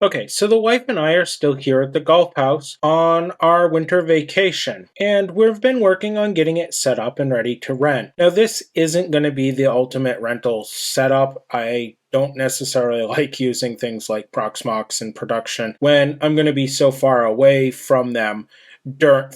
Okay, so the wife and I are still here at the golf house on our winter vacation, and we've been working on getting it set up and ready to rent. Now, this isn't going to be the ultimate rental setup. I don't necessarily like using things like Proxmox in production when I'm going to be so far away from them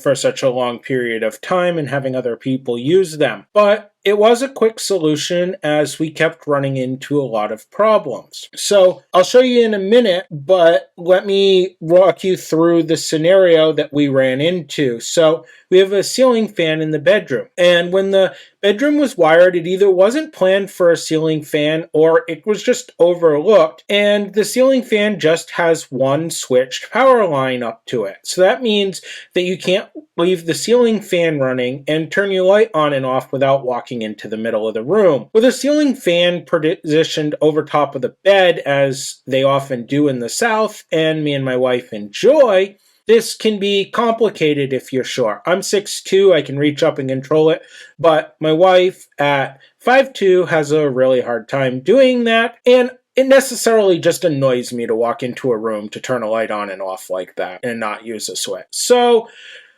for such a long period of time and having other people use them. But it was a quick solution as we kept running into a lot of problems. So I'll show you in a minute, but let me walk you through the scenario that we ran into. So we have a ceiling fan in the bedroom, and when the bedroom was wired, it either wasn't planned for a ceiling fan or it was just overlooked, and the ceiling fan just has one switched power line up to it. So that means that you can't leave the ceiling fan running and turn your light on and off without walking into the middle of the room. With a ceiling fan positioned over top of the bed, as they often do in the South, and me and my wife enjoy, this can be complicated if you're short. I'm 6'2", I can reach up and control it, but my wife at 5'2" has a really hard time doing that, and it necessarily just annoys me to walk into a room to turn a light on and off like that and not use a switch. So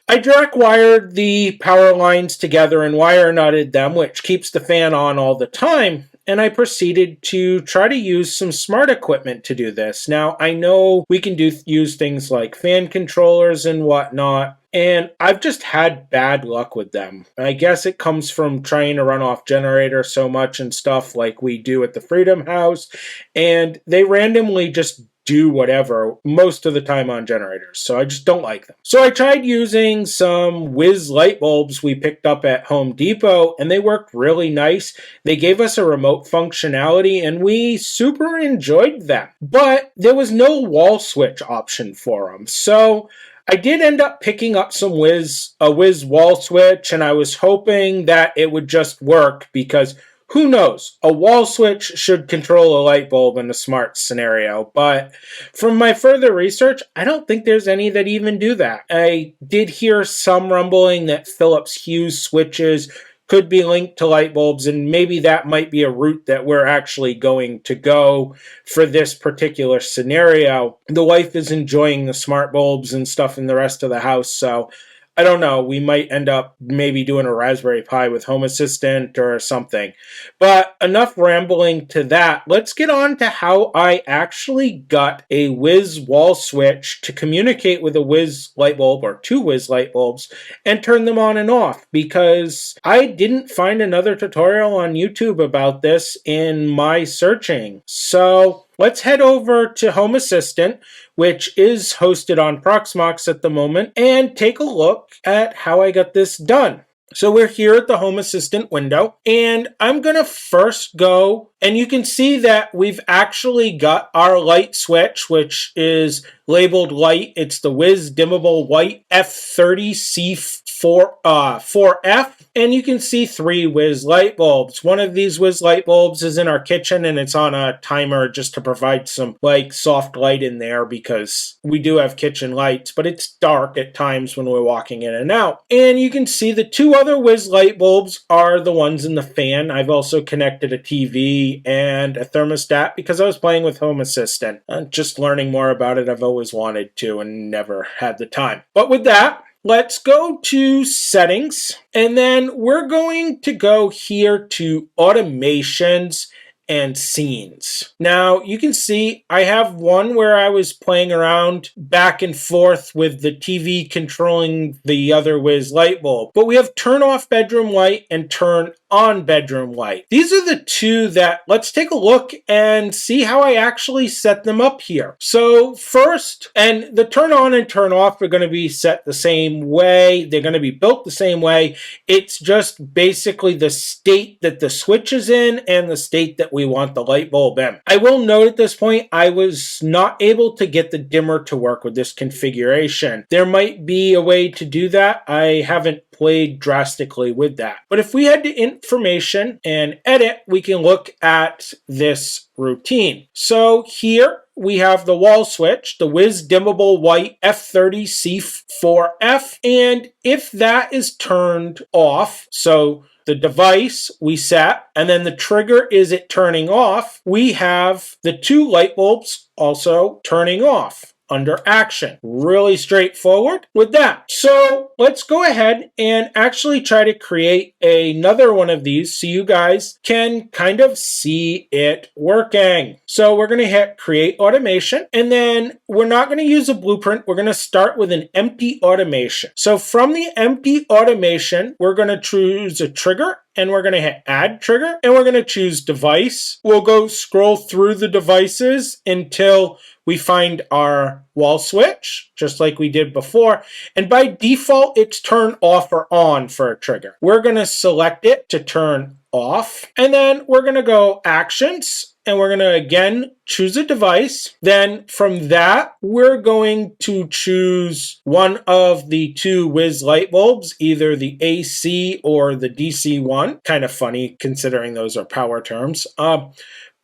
I direct wired the power lines together and wire nutted them, which keeps the fan on all the time. And I proceeded to try to use some smart equipment to do this. Now, I know we can use things like fan controllers and whatnot, and I've just had bad luck with them. I guess it comes from trying to run off generator so much and stuff like we do at the Freedom House, and they randomly just do whatever most of the time on generators, so I just don't like them. So I tried using some Whiz light bulbs we picked up at Home Depot, and they worked really nice. They gave us a remote functionality, and we super enjoyed them. But there was no wall switch option for them, so I did end up picking up a Whiz wall switch, and I was hoping that it would just work because who knows? A wall switch should control a light bulb in a smart scenario, but from my further research, I don't think there's any that even do that. I did hear some rumbling that Philips Hue switches could be linked to light bulbs, and maybe that might be a route that we're actually going to go for this particular scenario. The wife is enjoying the smart bulbs and stuff in the rest of the house, so I don't know, we might end up maybe doing a Raspberry Pi with Home Assistant or something. But enough rambling to that. Let's get on to how I actually got a Whiz wall switch to communicate with a Whiz light bulb or two Whiz light bulbs and turn them on and off, because I didn't find another tutorial on YouTube about this in my searching. So let's head over to Home Assistant, which is hosted on Proxmox at the moment, and take a look at how I got this done. So we're here at the Home Assistant window, and I'm going to first go, and you can see that we've actually got our light switch, which is labeled light. It's the Whiz Dimmable White F30C4F, and you can see 3 Whiz light bulbs. One of these Whiz light bulbs is in our kitchen, and it's on a timer just to provide some soft light in there, because we do have kitchen lights, but it's dark at times when we're walking in and out. And you can see the 2 other Whiz light bulbs are the ones in the fan. I've also connected a TV and a thermostat because I was playing with Home Assistant. Just learning more about it. I've always wanted to and never had the time. But with that, let's go to settings, and then we're going to go here to automations and scenes. Now, you can see I have one where I was playing around back and forth with the TV controlling the other Whiz light bulb. But we have turn off bedroom light and turn on bedroom light. These are the 2 that let's take a look and see how I actually set them up here. So first, and the turn on and turn off are going to be set the same way. They're going to be built the same way. It's just basically the state that the switch is in and the state that we want the light bulb in. I will note at this point, I was not able to get the dimmer to work with this configuration. There might be a way to do that. I haven't played drastically with that. But if we head to information and edit, we can look at this routine. So here we have the wall switch, the Wiz dimmable white F30C4F, and if that is turned off, so the device we set, and then the trigger is it turning off, we have the two light bulbs also turning off under action. Really straightforward with that. So let's go ahead and actually try to create another one of these so you guys can kind of see it working. So we're going to hit create automation, and then we're not going to use a blueprint. We're going to start with an empty automation. So from the empty automation, we're going to choose a trigger, and we're going to hit add trigger, and we're going to choose device. We'll go scroll through the devices until we find our wall switch, just like we did before. And by default, it's turn off or on for a trigger. We're going to select it to turn off. And then we're going to go actions. And we're going to, again, choose a device. Then from that, we're going to choose one of the two Wiz light bulbs, either the AC or the DC one. Kind of funny considering those are power terms.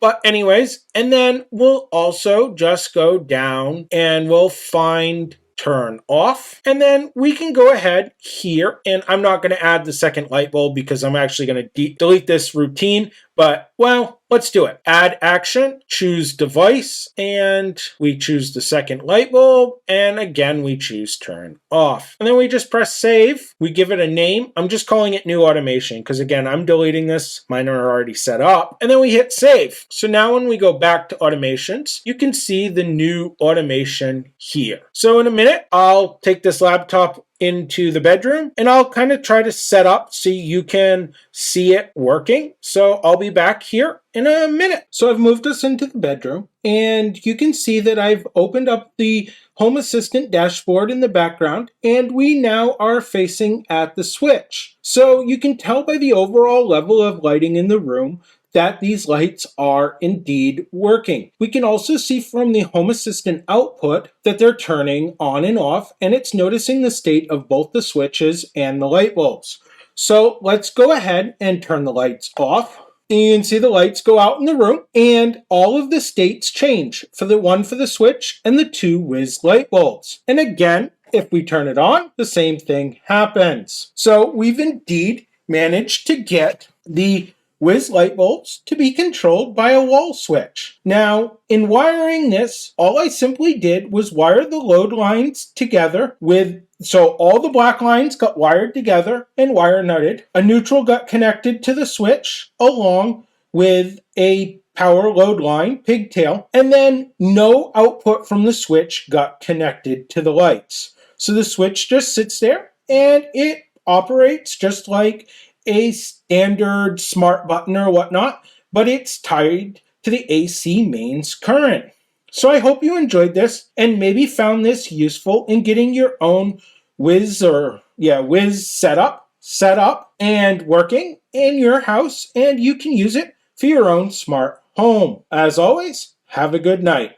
But anyways, and then we'll also just go down and we'll find turn off. And then we can go ahead here, and I'm not going to add the second light bulb because I'm actually going to delete this routine. But, well, let's do it. Add action, choose device, and we choose the second light bulb, and again, we choose turn off. And then we just press save. We give it a name. I'm just calling it new automation because, again, I'm deleting this. Mine are already set up. And then we hit save. So now when we go back to automations, you can see the new automation here. So in a minute, I'll take this laptop into the bedroom, and I'll kind of try to set up so you can see it working. So I'll be back here in a minute. So I've moved us into the bedroom, and you can see that I've opened up the Home Assistant dashboard in the background, and we now are facing at the switch. So you can tell by the overall level of lighting in the room that these lights are indeed working. We can also see from the Home Assistant output that they're turning on and off, and it's noticing the state of both the switches and the light bulbs. So let's go ahead and turn the lights off. You can see the lights go out in the room, and all of the states change for the one for the switch and the two Wiz light bulbs. And again, if we turn it on, the same thing happens. So we've indeed managed to get the Wiz light bulbs to be controlled by a wall switch. Now, in wiring this, all I simply did was wire the load lines together so all the black lines got wired together and wire nutted. A neutral got connected to the switch along with a power load line, pigtail, and then no output from the switch got connected to the lights. So the switch just sits there and it operates just like a standard smart button or whatnot, but it's tied to the AC mains current. So I hope you enjoyed this and maybe found this useful in getting your own Wiz set up and working in your house, and you can use it for your own smart home. As always, have a good night.